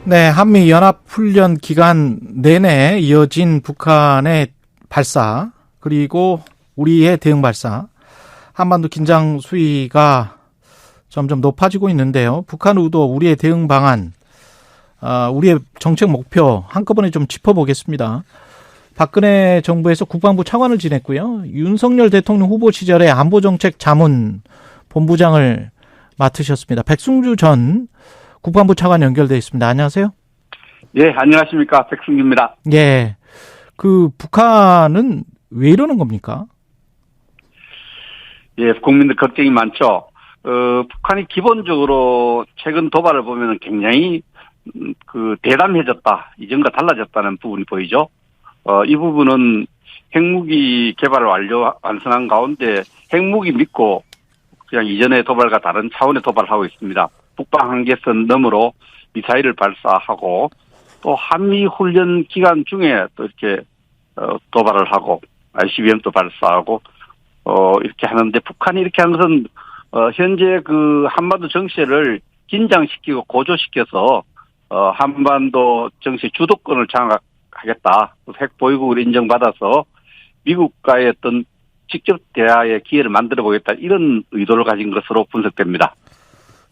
네, 한미 연합훈련 기간 내내 이어진 북한의 발사, 그리고 우리의 대응 발사, 한반도 긴장 수위가 점점 높아지고 있는데요. 북한 의도, 우리의 대응 방안, 우리의 정책 목표 한꺼번에 좀 짚어보겠습니다. 박근혜 정부에서 국방부 차관을 지냈고요. 윤석열 대통령 후보 시절에 안보정책 자문 본부장을 맡으셨습니다. 백승주 전 국방부 차관 연결돼 있습니다. 안녕하세요. 예, 안녕하십니까. 백승주입니다. 예. 북한은 왜 이러는 겁니까? 예, 국민들 걱정이 많죠. 북한이 기본적으로 최근 도발을 보면 굉장히 대담해졌다. 이전과 달라졌다는 부분이 보이죠. 이 부분은 핵무기 개발을 완성한 가운데 핵무기 믿고 그냥 이전의 도발과 다른 차원의 도발을 하고 있습니다. 북방 한계선 너머로 미사일을 발사하고 또 한미 훈련 기간 중에 또 이렇게 도발을 하고 ICBM도 발사하고 이렇게 하는데, 북한이 이렇게 한 것은 현재 한반도 정세를 긴장시키고 고조시켜서 한반도 정세 주도권을 장악하겠다. 핵 보유국을 인정받아서 미국과의 어떤 직접 대화의 기회를 만들어 보겠다, 이런 의도를 가진 것으로 분석됩니다.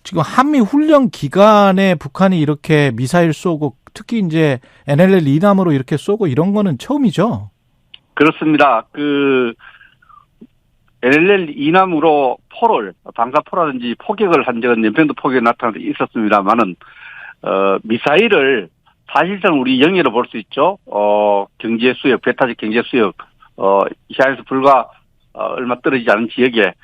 지금 한미 훈련 기간에 북한이 이렇게 미사일 쏘고 특히 이제 NLL 이남으로 이렇게 쏘고 이런 거는 처음이죠? 그렇습니다. NLL 이남으로 방사포라든지 포격을 한 적은 연평도 포격에 나타난 데 있었습니다만은, 미사일을 사실상 우리 영예로 볼 수 있죠. 경제 수역, 배타적 경제 수역, 시야에서 불과 얼마 떨어지지 않은 지역에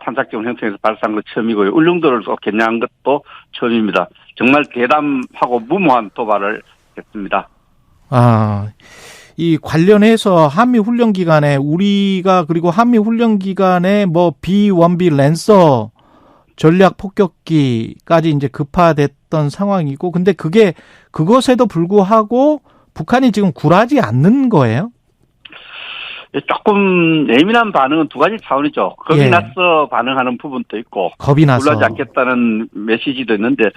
탄착지원 형성해서 발사한 것 처음이고요. 울릉도를 또 겨냥한 것도 처음입니다. 정말 대담하고 무모한 도발을 했습니다. 이 관련해서 한미 훈련 기간에 그리고 한미 훈련 기간에 B-1B 랜서 전략 폭격기까지 이제 급파됐던 상황이고, 근데 그것에도 불구하고 북한이 지금 굴하지 않는 거예요? 조금 예민한 반응은 두 가지 차원이죠. 겁이 나서 반응하는 부분도 있고, 겁이 나서 굴하지 않겠다는 메시지도 있는데,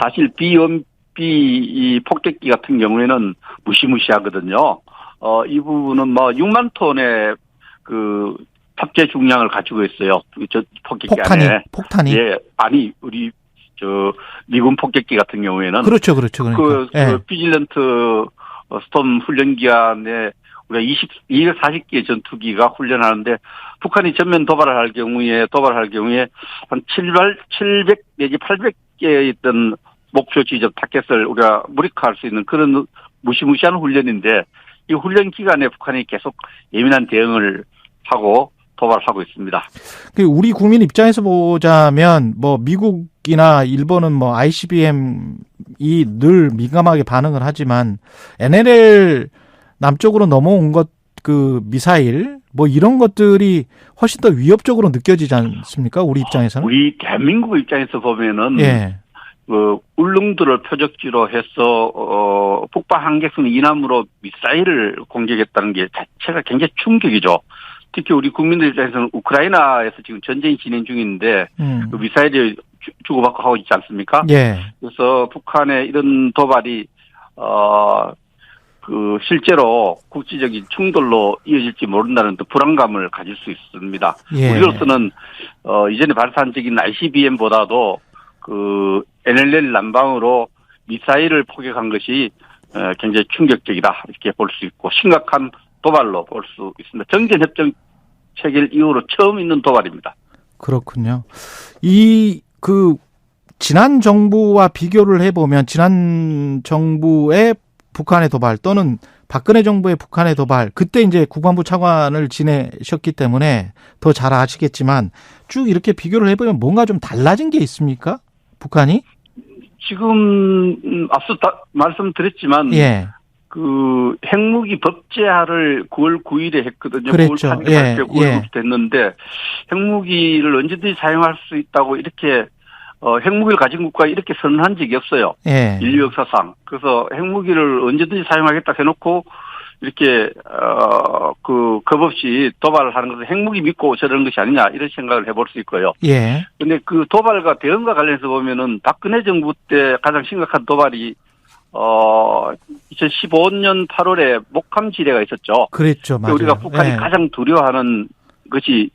사실 B-1B 폭격기 같은 경우에는 무시무시하거든요. 이 부분은 6만 톤의 탑재 중량을 가지고 있어요. 저 폭격기 안에. 폭탄이? 예, 아니, 우리 미군 폭격기 같은 경우에는 그렇죠. 그러니까. 비질런트 스톰 훈련 기간에 우리가 240개의 전투기가 훈련하는데, 북한이 전면 도발할 경우에 한 700 내지 800개의 있던 목표 지점 타켓을 우리가 무력화할 수 있는 그런 무시무시한 훈련인데, 이 훈련 기간에 북한이 계속 예민한 대응을 하고 도발하고 있습니다. 우리 국민 입장에서 보자면 미국이나 일본은 ICBM이 늘 민감하게 반응을 하지만 NLL 남쪽으로 넘어온 미사일 이런 것들이 훨씬 더 위협적으로 느껴지지 않습니까? 우리 입장에서는? 우리 대한민국 입장에서 보면은 울릉도를 표적지로 해서 북방 한계선 이남으로 미사일을 공격했다는 게 자체가 굉장히 충격이죠. 특히 우리 국민들 입장에서는 우크라이나에서 지금 전쟁이 진행 중인데 미사일이 주고받고 하고 있지 않습니까? 그래서 북한의 이런 도발이 실제로 국제적인 충돌로 이어질지 모른다는 또 불안감을 가질 수 있습니다. 우리로서는 이전에 발사한 적인 ICBM보다도 NLL 남방으로 미사일을 포격한 것이 굉장히 충격적이다, 이렇게 볼 수 있고 심각한 도발로 볼 수 있습니다. 정전협정 체결 이후로 처음 있는 도발입니다. 그렇군요. 지난 정부와 비교를 해보면 지난 정부의 북한의 도발 또는 박근혜 정부의 북한의 도발, 그때 이제 국방부 차관을 지내셨기 때문에 더 잘 아시겠지만 쭉 이렇게 비교를 해보면 뭔가 좀 달라진 게 있습니까? 북한이? 지금 앞서 말씀드렸지만 핵무기 법제화를 9월 9일에 했거든요. 그랬죠. 9월 8일 9월 됐는데 핵무기를 언제든지 사용할 수 있다고 이렇게 핵무기를 가진 국가가 이렇게 선언한 적이 없어요. 인류 역사상. 그래서 핵무기를 언제든지 사용하겠다 해놓고 이렇게 겁 없이 도발을 하는 것은 핵무기 믿고 저러는 것이 아니냐, 이런 생각을 해볼 수 있고요. 근데 도발과 대응과 관련해서 보면은 박근혜 정부 때 가장 심각한 도발이 2015년 8월에 목함 지뢰가 있었죠. 그랬죠, 맞아요. 우리가 북한이 예. 가장 두려워하는 것이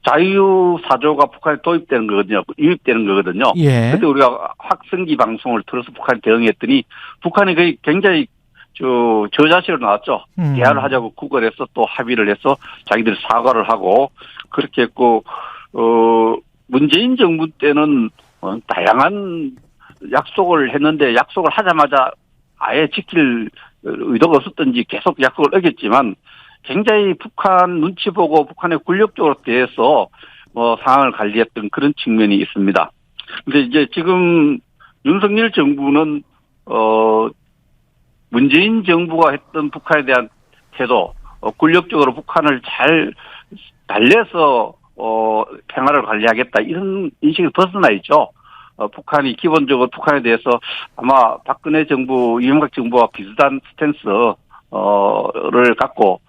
자유사조가 북한에 도입되는 거거든요. 유입되는 거거든요. 예. 그때 우리가 확성기 방송을 들어서 북한에 대응했더니 북한이 거의 굉장히 저자식으로 나왔죠. 대화를 하자고 구걸해서 또 합의를 해서 자기들이 사과를 하고 그렇게 했고 문재인 정부 때는 다양한 약속을 했는데 약속을 하자마자 아예 지킬 의도가 없었던지 계속 약속을 어겼지만 굉장히 북한 눈치 보고 북한의 군력적으로 대해서 상황을 관리했던 그런 측면이 있습니다. 근데 이제 지금 윤석열 정부는 문재인 정부가 했던 북한에 대한 태도, 군력적으로 북한을 잘 달래서 평화를 관리하겠다 이런 인식을 벗어나 있죠. 북한이 기본적으로 북한에 대해서 아마 박근혜 정부, 이명박 정부와 비슷한 스탠스를 갖고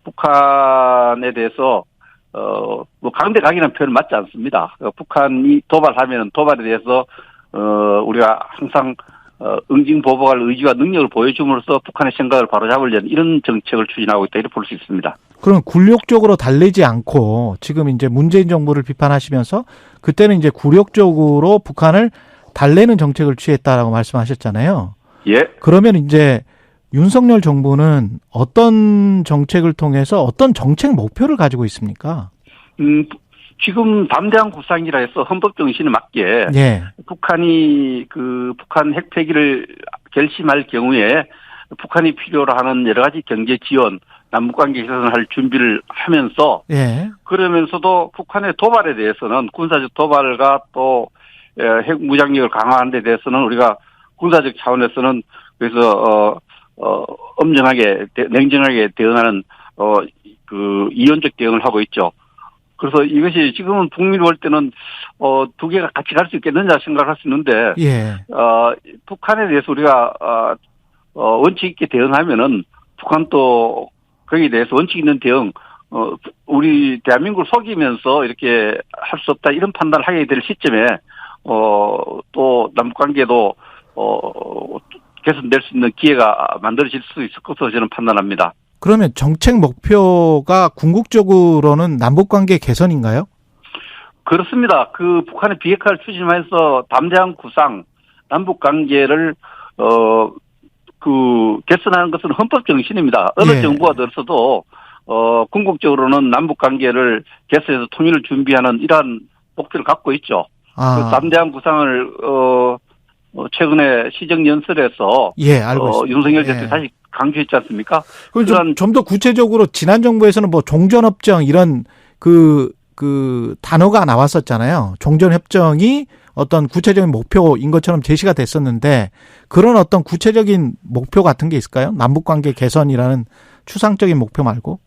북한에 대해서 뭐 강대 강이라는 표현은 맞지 않습니다. 북한이 도발하면 도발에 대해서 우리가 항상 응징보복할 의지와 능력을 보여줌으로써 북한의 생각을 바로잡으려는 이런 정책을 추진하고 있다 이렇게 볼 수 있습니다. 그럼 굴욕적으로 달래지 않고 지금 이제 문재인 정부를 비판하시면서 그때는 이제 굴욕적으로 북한을 달래는 정책을 취했다라고 말씀하셨잖아요. 예. 그러면 이제 윤석열 정부는 어떤 정책을 통해서 어떤 정책 목표를 가지고 있습니까? 지금 담대한 구상이라 해서 헌법 정신에 맞게 예. 북한이 북한 핵폐기를 결심할 경우에 북한이 필요로 하는 여러 가지 경제 지원, 남북관계 개선을 할 준비를 하면서 예. 그러면서도 북한의 도발에 대해서는 군사적 도발과 또 핵 무장력을 강화하는 데 대해서는 우리가 군사적 차원에서는 그래서 엄정하게 냉정하게 대응하는 이원적 대응을 하고 있죠. 그래서 이것이 지금은 북미를 볼 때는 두 개가 같이 갈 수 있겠느냐 생각할 수 있는데 예. 북한에 대해서 우리가 원칙 있게 대응하면은 북한도 거기에 대해서 원칙 있는 대응 우리 대한민국을 속이면서 이렇게 할 수 없다 이런 판단을 하게 될 시점에 또 남북관계도 개선될 수 있는 기회가 만들어질 수 있을 것으로 저는 판단합니다. 그러면 정책 목표가 궁극적으로는 남북관계 개선인가요? 그렇습니다. 북한의 비핵화를 추진하면서 담대한 구상, 남북관계를 개선하는 것은 헌법 정신입니다. 어느 예. 정부가 들어서도 궁극적으로는 남북관계를 개선해서 통일을 준비하는 이러한 목표를 갖고 있죠. 그 담대한 구상을 최근에 시정연설에서 예, 알고 있습니다. 윤석열 대통령이 다시 강조했지 않습니까? 그럼 좀 더 구체적으로 지난 정부에서는 뭐 종전협정 이런 그 단어가 나왔었잖아요. 종전협정이 어떤 구체적인 목표인 것처럼 제시가 됐었는데 그런 어떤 구체적인 목표 같은 게 있을까요? 남북관계 개선이라는 추상적인 목표 말고?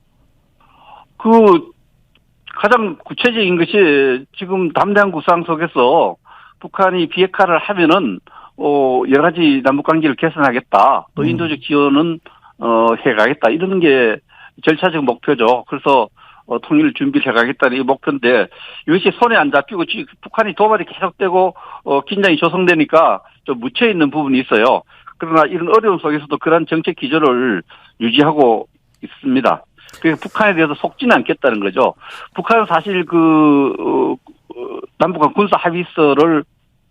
가장 구체적인 것이 지금 담대한 구상 속에서 북한이 비핵화를 하면은 여러 가지 남북관계를 개선하겠다. 또 인도적 지원은 해가겠다. 이런 게 절차적 목표죠. 그래서 통일 준비를 해가겠다는 이 목표인데 이것이 손에 안 잡히고 북한이 도발이 계속되고 긴장이 조성되니까 좀 묻혀 있는 부분이 있어요. 그러나 이런 어려움 속에서도 그런 정책 기조를 유지하고 있습니다. 그래서 북한에 대해서 속지는 않겠다는 거죠. 북한은 사실 남북한 군사 합의서를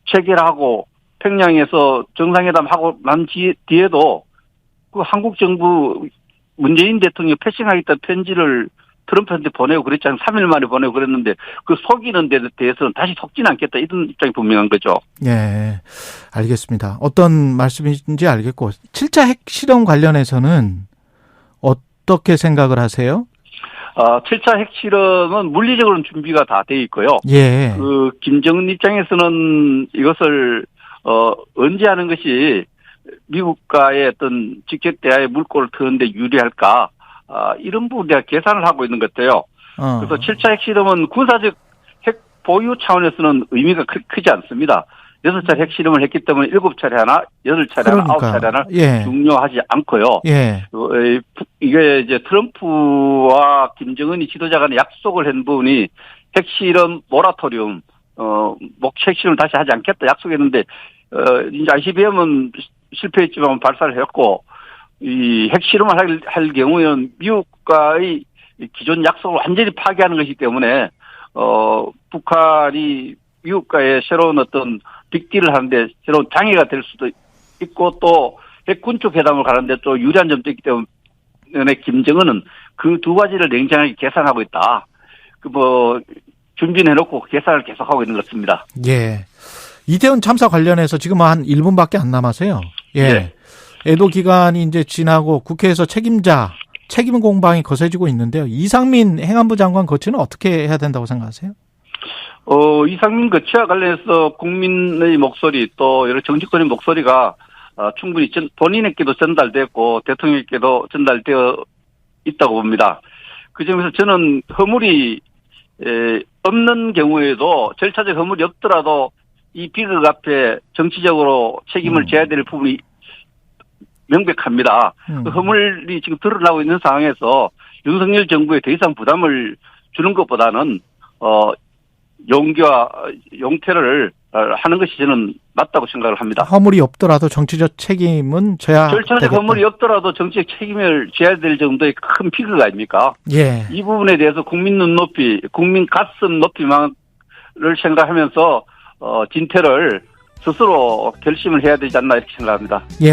체결하고 평양에서 정상회담하고 난 뒤에도 한국 정부 문재인 대통령이 패싱하겠다는 편지를 트럼프한테 보내고 그랬잖아요. 3일 만에 보내고 그랬는데 속이는 데 대해서는 다시 속지는 않겠다 이런 입장이 분명한 거죠. 예, 알겠습니다. 어떤 말씀인지 알겠고 7차 핵실험 관련해서는 어떻게 생각을 하세요? 7차 핵실험은 물리적으로는 준비가 다 돼 있고요. 예. 김정은 입장에서는 이것을 언제 하는 것이 미국과의 어떤 직접 대화의 물꼬를 트는데 유리할까? 이런 부분에 대한 계산을 하고 있는 것 같아요. 그래서 7차 핵실험은 군사적 핵 보유 차원에서는 의미가 크지 않습니다. 6차례 핵실험을 했기 때문에 7차례 하나, 8차례 하나, 9차례 하나 예. 중요하지 않고요. 예. 이게 이제 트럼프와 김정은이 지도자 간에 약속을 한 부분이 핵실험 모라토리움, 핵실험을 다시 하지 않겠다 약속했는데 이제 ICBM은 실패했지만 발사를 했고, 이 핵실험을 할 경우에는 미국과의 기존 약속을 완전히 파기하는 것이기 때문에, 북한이 미국과의 새로운 어떤 빅딜을 하는데 새로운 장애가 될 수도 있고, 또 핵군축 회담을 가는데 또 유리한 점도 있기 때문에 김정은은 그 두 가지를 냉정하게 계산하고 있다. 준비는 해놓고 계산을 계속하고 있는 것 같습니다. 예. 이태원 참사 관련해서 지금 한 1분밖에 안 남았어요. 예. 네. 애도 기간이 이제 지나고 국회에서 책임 공방이 거세지고 있는데요. 이상민 행안부 장관 거치는 어떻게 해야 된다고 생각하세요? 이상민 거치와 관련해서 국민의 목소리 또 여러 정치권의 목소리가 충분히 본인에게도 전달됐고 대통령에게도 전달되어 있다고 봅니다. 그 점에서 저는 허물이 없는 경우에도 절차적 허물이 없더라도 이 비극 앞에 정치적으로 책임을 져야 될 부분이 명백합니다. 그 허물이 지금 드러나고 있는 상황에서 윤석열 정부에 더 이상 부담을 주는 것보다는 용기와 용퇴를 하는 것이 저는 맞다고 생각을 합니다. 허물이 없더라도 정치적 책임은 져야 절차적 되겠다. 허물이 없더라도 정치적 책임을 져야 될 정도의 큰 비극 아닙니까? 예. 이 부분에 대해서 국민 눈높이, 국민 가슴 높이만을 생각하면서 진퇴를 스스로 결심을 해야 되지 않나 이렇게 생각합니다. 예.